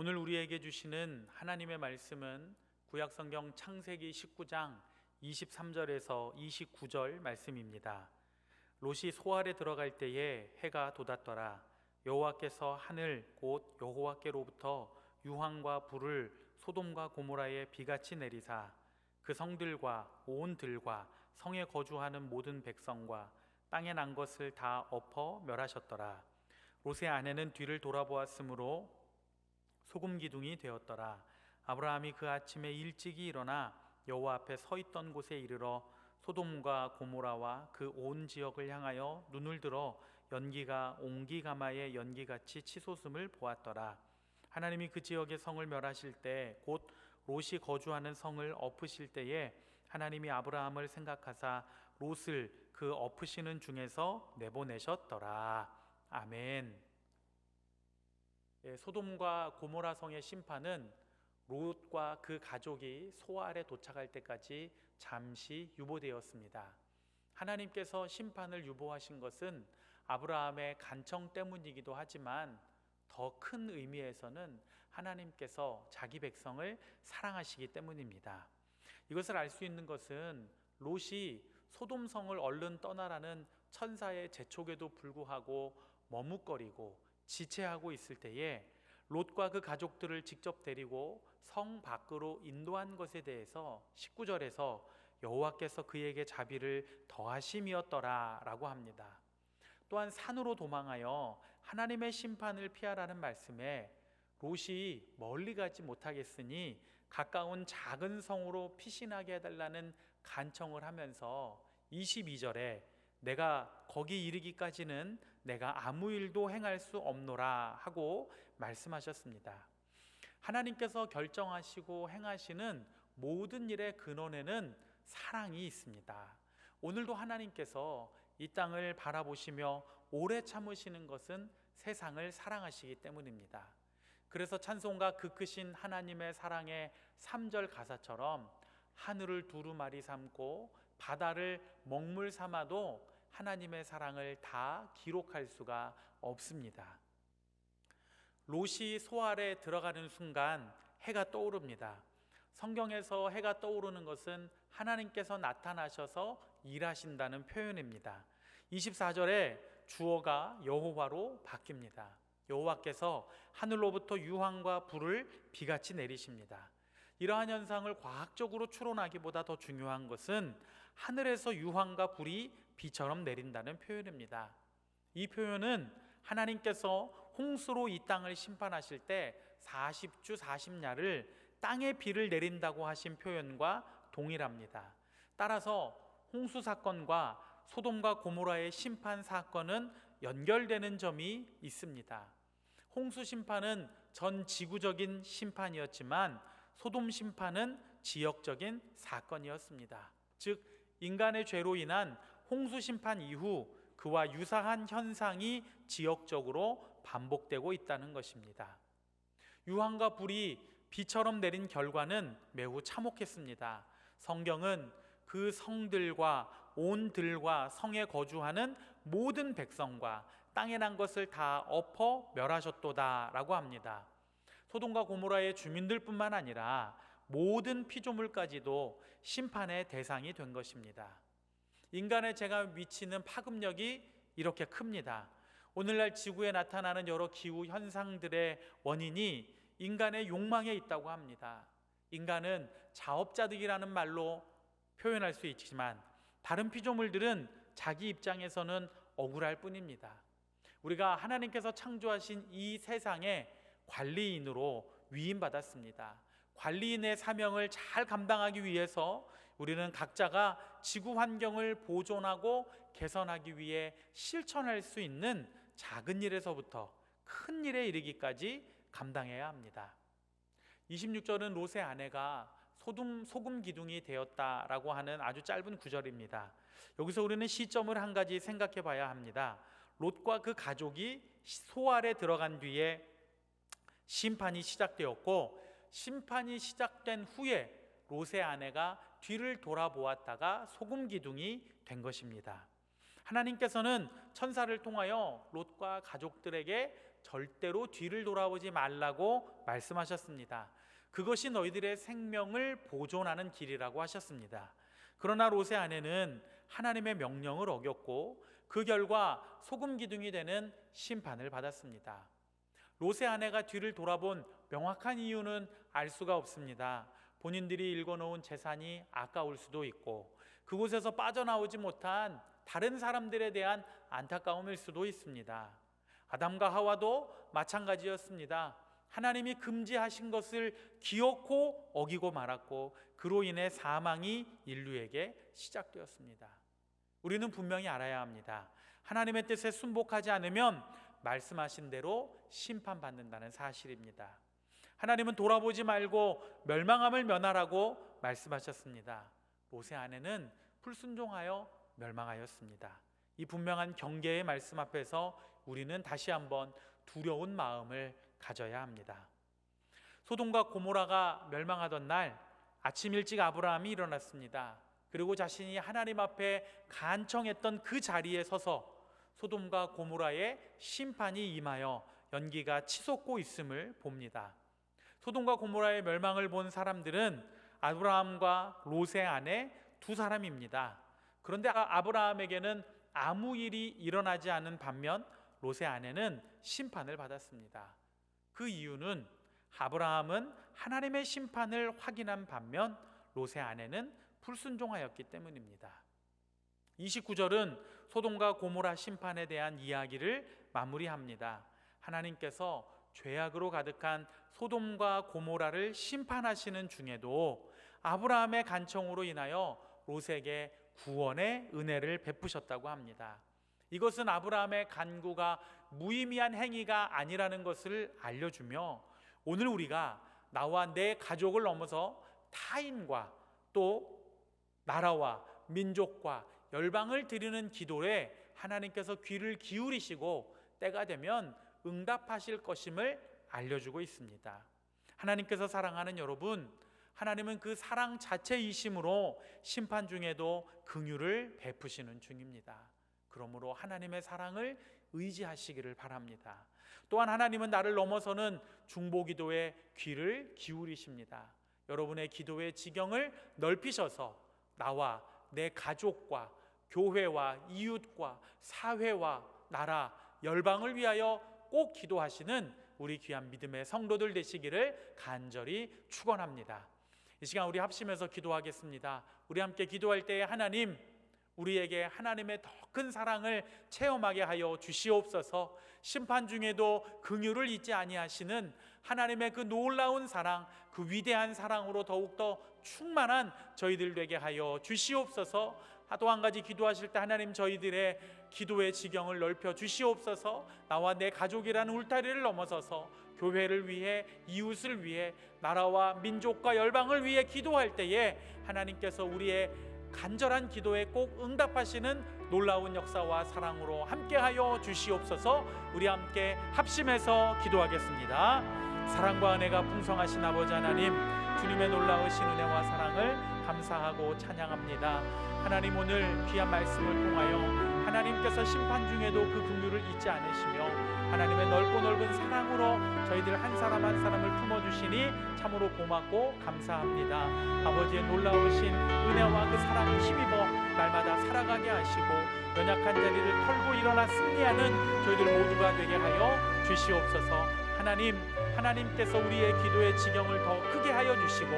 오늘 우리에게 주시는 하나님의 말씀은 구약성경 창세기 19장 23절에서 29절 말씀입니다. 롯이 소알에 들어갈 때에 해가 돋았더라. 여호와께서 하늘 곧 여호와께로부터 유황과 불을 소돔과 고모라에 비같이 내리사 그 성들과 온 들과 성에 거주하는 모든 백성과 땅에 난 것을 다 엎어 멸하셨더라. 롯의 아내는 뒤를 돌아보았으므로 소금 기둥이 되었더라. 아브라함이 그 아침에 일찍이 일어나 여호와 앞에 서 있던 곳에 이르러 소돔과 고모라와 그 온 지역을 향하여 눈을 들어 연기가 옹기가마의 연기같이 치솟음을 보았더라. 하나님이 그 지역의 성을 멸하실 때 곧 롯이 거주하는 성을 엎으실 때에 하나님이 아브라함을 생각하사 롯을 그 엎으시는 중에서 내보내셨더라. 아멘. 소돔과 고모라 성의 심판은 롯과 그 가족이 소알에 도착할 때까지 잠시 유보되었습니다. 하나님께서 심판을 유보하신 것은 아브라함의 간청 때문이기도 하지만 더 큰 의미에서는 하나님께서 자기 백성을 사랑하시기 때문입니다. 이것을 알 수 있는 것은 롯이 소돔성을 얼른 떠나라는 천사의 재촉에도 불구하고 머뭇거리고 지체하고 있을 때에 롯과 그 가족들을 직접 데리고 성 밖으로 인도한 것에 대해서 19절에서 여호와께서 그에게 자비를 더하심이었더라 라고 합니다. 또한 산으로 도망하여 하나님의 심판을 피하라는 말씀에 롯이 멀리 가지 못하겠으니 가까운 작은 성으로 피신하게 해달라는 간청을 하면서 22절에 내가 거기 이르기까지는 내가 아무 일도 행할 수 없노라 하고 말씀하셨습니다. 하나님께서 결정하시고 행하시는 모든 일의 근원에는 사랑이 있습니다. 오늘도 하나님께서 이 땅을 바라보시며 오래 참으시는 것은 세상을 사랑하시기 때문입니다. 그래서 찬송가 그 크신 하나님의 사랑의 3절 가사처럼 하늘을 두루마리 삼고 바다를 먹물 삼아도 하나님의 사랑을 다 기록할 수가 없습니다. 롯이 소알에 들어가는 순간 해가 떠오릅니다. 성경에서 해가 떠오르는 것은 하나님께서 나타나셔서 일하신다는 표현입니다. 24절에 주어가 여호와로 바뀝니다. 여호와께서 하늘로부터 유황과 불을 비같이 내리십니다. 이러한 현상을 과학적으로 추론하기보다 더 중요한 것은 하늘에서 유황과 불이 비처럼 내린다는 표현입니다. 이 표현은 하나님께서 홍수로 이 땅을 심판하실 때 40주 40야를 땅에 비를 내린다고 하신 표현과 동일합니다. 따라서 홍수 사건과 소돔과 고모라의 심판 사건은 연결되는 점이 있습니다. 홍수 심판은 전 지구적인 심판이었지만 소돔 심판은 지역적인 사건이었습니다. 즉 인간의 죄로 인한 홍수 심판 이후 그와 유사한 현상이 지역적으로 반복되고 있다는 것입니다. 유황과 불이 비처럼 내린 결과는 매우 참혹했습니다. 성경은 그 성들과 온 들과 성에 거주하는 모든 백성과 땅에 난 것을 다 엎어 멸하셨도다 라고 합니다. 소돔과 고모라의 주민들뿐만 아니라 모든 피조물까지도 심판의 대상이 된 것입니다. 인간의 죄가 미치는 파급력이 이렇게 큽니다. 오늘날 지구에 나타나는 여러 기후 현상들의 원인이 인간의 욕망에 있다고 합니다. 인간은 자업자득이라는 말로 표현할 수 있지만 다른 피조물들은 자기 입장에서는 억울할 뿐입니다. 우리가 하나님께서 창조하신 이 세상의 관리인으로 위임받았습니다. 관리인의 사명을 잘 감당하기 위해서 우리는 각자가 지구 환경을 보존하고 개선하기 위해 실천할 수 있는 작은 일에서부터 큰 일에 이르기까지 감당해야 합니다. 26절은 롯의 아내가 소금 기둥이 되었다라고 하는 아주 짧은 구절입니다. 여기서 우리는 시점을 한 가지 생각해 봐야 합니다. 롯과 그 가족이 소알에 들어간 뒤에 심판이 시작되었고, 심판이 시작된 후에 롯의 아내가 뒤를 돌아보았다가 소금 기둥이 된 것입니다. 하나님께서는 천사를 통하여 롯과 가족들에게 절대로 뒤를 돌아보지 말라고 말씀하셨습니다. 그것이 너희들의 생명을 보존하는 길이라고 하셨습니다. 그러나 롯의 아내는 하나님의 명령을 어겼고 그 결과 소금 기둥이 되는 심판을 받았습니다. 롯의 아내가 뒤를 돌아본 명확한 이유는 알 수가 없습니다. 본인들이 일궈놓은 재산이 아까울 수도 있고 그곳에서 빠져나오지 못한 다른 사람들에 대한 안타까움일 수도 있습니다. 아담과 하와도 마찬가지였습니다. 하나님이 금지하신 것을 기어코 어기고 말았고 그로 인해 사망이 인류에게 시작되었습니다. 우리는 분명히 알아야 합니다. 하나님의 뜻에 순복하지 않으면 말씀하신 대로 심판받는다는 사실입니다. 하나님은 돌아보지 말고 멸망함을 면하라고 말씀하셨습니다. 롯의 아내는 불순종하여 멸망하였습니다. 이 분명한 경계의 말씀 앞에서 우리는 다시 한번 두려운 마음을 가져야 합니다. 소돔과 고모라가 멸망하던 날 아침 일찍 아브라함이 일어났습니다. 그리고 자신이 하나님 앞에 간청했던 그 자리에 서서 소돔과 고모라의 심판이 임하여 연기가 치솟고 있음을 봅니다. 소돔과 고모라의 멸망을 본 사람들은 아브라함과 롯의 아내 두 사람입니다. 그런데 아브라함에게는 아무 일이 일어나지 않은 반면 롯의 아내는 심판을 받았습니다. 그 이유는 아브라함은 하나님의 심판을 확인한 반면 롯의 아내는 불순종하였기 때문입니다. 29절은 소돔과 고모라 심판에 대한 이야기를 마무리합니다. 하나님께서 죄악으로 가득한 소돔과 고모라를 심판하시는 중에도 아브라함의 간청으로 인하여 롯에게 구원의 은혜를 베푸셨다고 합니다. 이것은 아브라함의 간구가 무의미한 행위가 아니라는 것을 알려주며 오늘 우리가 나와 내 가족을 넘어서 타인과 또 나라와 민족과 열방을 드리는 기도에 하나님께서 귀를 기울이시고 때가 되면 응답하실 것임을 알려주고 있습니다. 하나님께서 사랑하는 여러분, 하나님은 그 사랑 자체이심으로 심판 중에도 긍휼을 베푸시는 중입니다. 그러므로 하나님의 사랑을 의지하시기를 바랍니다. 또한 하나님은 나를 넘어서는 중보기도에 귀를 기울이십니다. 여러분의 기도의 지경을 넓히셔서 나와 내 가족과 교회와 이웃과 사회와 나라, 열방을 위하여 꼭 기도하시는 우리 귀한 믿음의 성도들 되시기를 간절히 축원합니다. 이 시간 우리 합심해서 기도하겠습니다. 우리 함께 기도할 때에 하나님, 우리에게 하나님의 더 큰 사랑을 체험하게 하여 주시옵소서. 심판 중에도 긍휼을 잊지 아니하시는 하나님의 그 놀라운 사랑, 그 위대한 사랑으로 더욱더 충만한 저희들 되게 하여 주시옵소서. 또 한 가지 기도하실 때 하나님 저희들의 기도의 지경을 넓혀 주시옵소서. 나와 내 가족이라는 울타리를 넘어서서 교회를 위해, 이웃을 위해, 나라와 민족과 열방을 위해 기도할 때에 하나님께서 우리의 간절한 기도에 꼭 응답하시는 놀라운 역사와 사랑으로 함께하여 주시옵소서. 우리 함께 합심해서 기도하겠습니다. 사랑과 은혜가 풍성하신 아버지 하나님, 주님의 놀라우신 은혜와 사랑을 감사하고 찬양합니다. 하나님, 오늘 귀한 말씀을 통하여 하나님께서 심판 중에도 그 긍휼을 잊지 않으시며 하나님의 넓고 넓은 사랑으로 저희들 한 사람 한 사람을 품어주시니 참으로 고맙고 감사합니다. 아버지의 놀라우신 은혜와 그 사랑을 힘입어 날마다 살아가게 하시고 연약한 자리를 털고 일어나 승리하는 저희들 모두가 되게 하여 주시옵소서. 하나님께서 우리의 기도의 지경을 더 크게 하여 주시고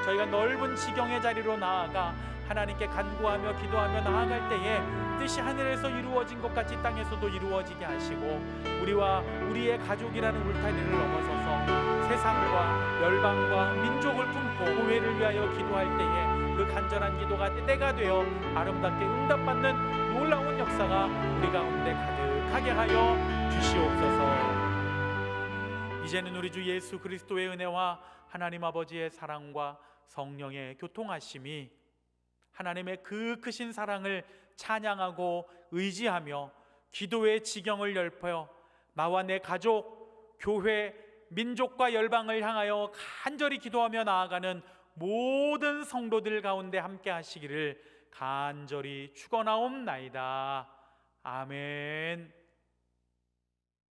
저희가 넓은 지경의 자리로 나아가 하나님께 간구하며 기도하며 나아갈 때에 뜻이 하늘에서 이루어진 것 같이 땅에서도 이루어지게 하시고 우리와 우리의 가족이라는 울타리를 넘어서서 세상과 열방과 민족을 품고 교회를 위하여 기도할 때에 그 간절한 기도가 때가 되어 아름답게 응답받는 놀라운 역사가 우리 가운데 가득하게 하여 주시옵소서. 이제는 우리 주 예수 그리스도의 은혜와 하나님 아버지의 사랑과 성령의 교통하심이 하나님의 그 크신 사랑을 찬양하고 의지하며 기도의 지경을 넓혀 나와 내 가족, 교회, 민족과 열방을 향하여 간절히 기도하며 나아가는 모든 성도들 가운데 함께 하시기를 간절히 축원하옵나이다. 아멘.